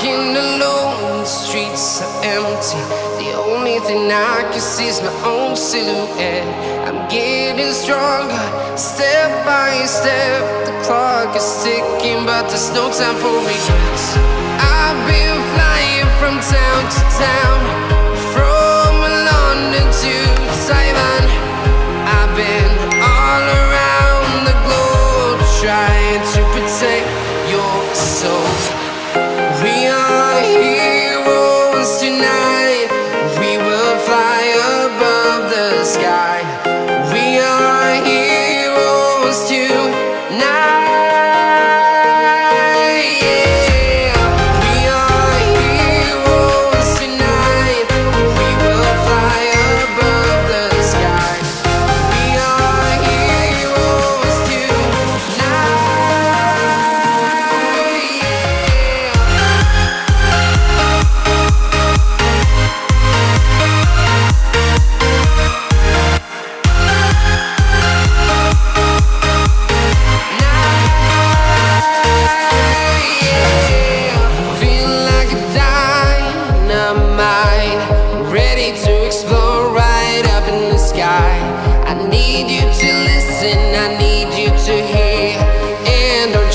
walking alone, the streets are empty. The only thing I can see is my own silhouette. I'm getting stronger, step by step. The clock is ticking, but there's no time for regrets. I've been flying from town to town, from London to Taiwan. I've been all around the globe, trying to protect your soul. We are heroes tonight. We will fly above the sky. We are heroes tonight. Yeah. We are heroes tonight. We will fly above the sky. We are heroes tonight.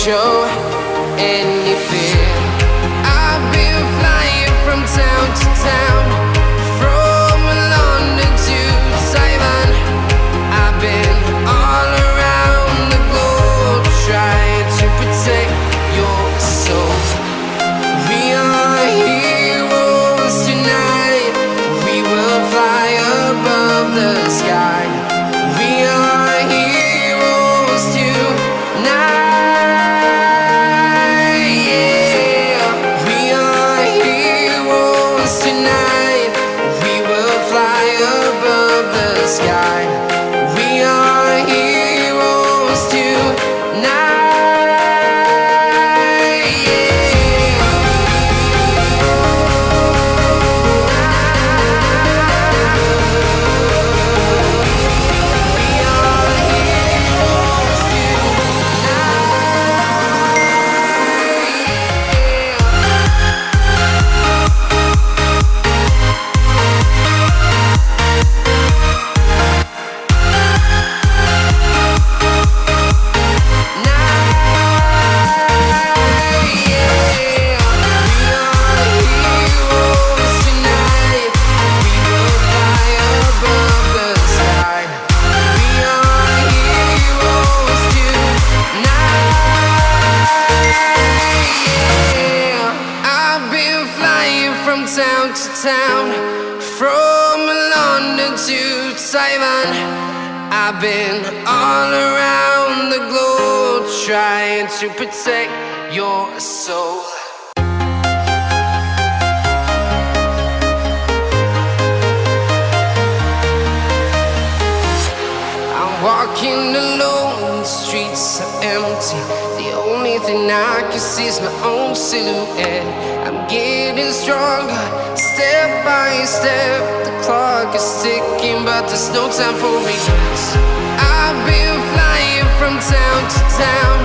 Show any fear. I've been flying from town to town, from London to Taiwan. I've been all around the globe, trying to protect your soul. We are heroes tonight. We will fly above the sky. We are heroes tonight. Sky. We are heroes tonight. Yeah. We are heroes town to town, from London to Taiwan. I've been all around the globe, trying to protect your soul. I'm walking alone, the streets are empty. The only thing I can see is my own silhouette. I'm getting stronger, step by step. The clock is ticking, but there's no time for regrets. I've been flying from town to town,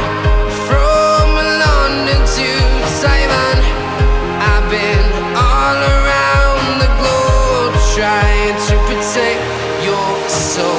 from London to Taiwan. I've been all around the globe, trying to protect your soul.